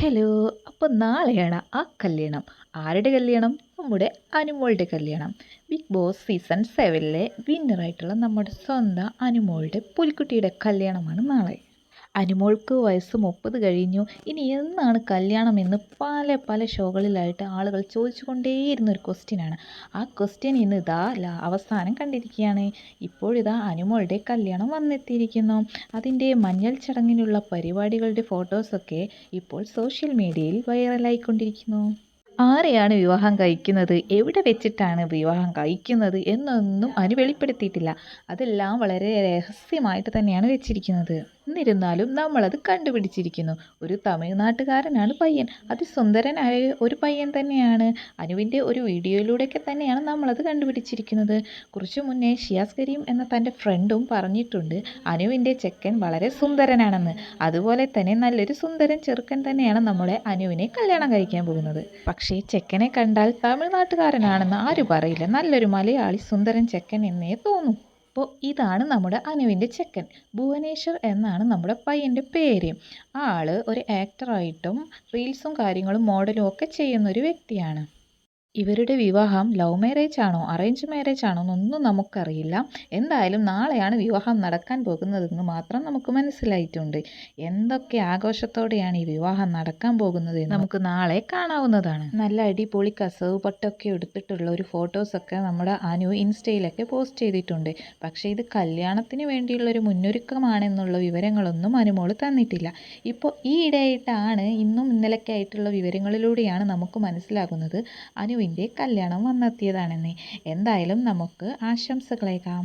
Hello. അപ്പോൾ നാളെയാണ് ആ കല്യാണം. ആരുടെ കല്യാണം? നമ്മുടെ അനുമോളുടെ കല്യാണം. ബിഗ് ബോസ് സീസൺ 7ലെ വിന്നറായിട്ടുള്ള നമ്മുടെ സ്വന്തം അനുമോളുടെ പുലിക്കുട്ടിയുടെ കല്യാണമാണ് നാളെ. അനുമോൾക്ക് വയസ്സ് 30 കഴിഞ്ഞു. ഇനി എന്നാണ് കല്യാണം എന്ന് പല പല ഷോകളിലായിട്ട് ആളുകൾ ചോദിച്ചുകൊണ്ടേയിരുന്ന ഒരു ക്വസ്റ്റ്യനാണ്. ആ ക്വസ്റ്റ്യൻ ഇന്ന് ഇതാ അവസാനം കണ്ടിരിക്കുകയാണ്. ഇപ്പോഴിതാ അനുമോളുടെ കല്യാണം വന്നെത്തിയിരിക്കുന്നു. അതിൻ്റെ മഞ്ഞൾ ചടങ്ങിനുള്ള പരിപാടികളുടെ ഫോട്ടോസൊക്കെ ഇപ്പോൾ സോഷ്യൽ മീഡിയയിൽ വൈറലായിക്കൊണ്ടിരിക്കുന്നു. ആരെയാണ് വിവാഹം കഴിക്കുന്നത്, എവിടെ വെച്ചിട്ടാണ് വിവാഹം കഴിക്കുന്നത് എന്നൊന്നും അനു വെളിപ്പെടുത്തിയിട്ടില്ല. അതെല്ലാം വളരെ രഹസ്യമായിട്ട് തന്നെയാണ് വെച്ചിരിക്കുന്നത്. എന്നിരുന്നാലും നമ്മളത് കണ്ടുപിടിച്ചിരിക്കുന്നു. ഒരു തമിഴ്നാട്ടുകാരനാണ് പയ്യൻ. അതിസുന്ദരനായ ഒരു പയ്യൻ തന്നെയാണ്. അനുവിൻ്റെ ഒരു വീഡിയോയിലൂടെയൊക്കെ തന്നെയാണ് നമ്മളത് കണ്ടുപിടിച്ചിരിക്കുന്നത്. കുറച്ചു മുന്നേ ഷിയാസ് കരീം എന്ന തൻ്റെ ഫ്രണ്ടും പറഞ്ഞിട്ടുണ്ട് അനുവിൻ്റെ ചെക്കൻ വളരെ സുന്ദരനാണെന്ന്. അതുപോലെ തന്നെ നല്ലൊരു സുന്ദരൻ ചെറുക്കൻ തന്നെയാണ് നമ്മുടെ അനുവിനെ കല്യാണം കഴിക്കാൻ പോകുന്നത്. പക്ഷേ ചെക്കനെ കണ്ടാൽ തമിഴ്നാട്ടുകാരനാണെന്ന് ആരും പറയില്ല. നല്ലൊരു മലയാളി സുന്ദരൻ ചെക്കൻ എന്നേ തോന്നും. അപ്പോൾ ഇതാണ് നമ്മുടെ അനുവിൻ്റെ ചെക്കൻ. ഭുവനേശ്വർ എന്നാണ് നമ്മുടെ പയ്യൻ്റെ പേര്. ആൾ ഒരു ആക്ടറായിട്ടും റീൽസും കാര്യങ്ങളും മോഡലും ഒക്കെ ചെയ്യുന്നൊരു വ്യക്തിയാണ്. ഇവരുടെ വിവാഹം ലവ് മാരേജ് ആണോ അറേഞ്ച് മാരേജ് ആണോ എന്നൊന്നും നമുക്കറിയില്ല. എന്തായാലും നാളെയാണ് വിവാഹം നടക്കാൻ പോകുന്നതെന്ന് മാത്രം നമുക്ക് മനസ്സിലായിട്ടുണ്ട്. എന്തൊക്കെ ആഘോഷത്തോടെയാണ് ഈ വിവാഹം നടക്കാൻ പോകുന്നത് എന്ന് നമുക്ക് നാളെ കാണാവുന്നതാണ്. നല്ല അടിപൊളി കസവ് പട്ടൊക്കെ എടുത്തിട്ടുള്ള ഒരു ഫോട്ടോസൊക്കെ നമ്മുടെ അനു ഇൻസ്റ്റയിലൊക്കെ പോസ്റ്റ് ചെയ്തിട്ടുണ്ട്. പക്ഷേ ഇത് കല്യാണത്തിന് വേണ്ടിയുള്ള ഒരു മുന്നൊരുക്കമാണെന്നുള്ള വിവരങ്ങളൊന്നും അനുമോൾ തന്നിട്ടില്ല. ഇപ്പോൾ ഈ ഇടയായിട്ടാണ് ഇന്നും ഇന്നലൊക്കെ ആയിട്ടുള്ള വിവരങ്ങളിലൂടെയാണ് നമുക്ക് മനസ്സിലാകുന്നത് അനുവിൻ്റെ കല്യാണം വന്നെത്തിയതാണെന്ന്. എന്തായാലും നമുക്ക് ആശംസകളേകാം.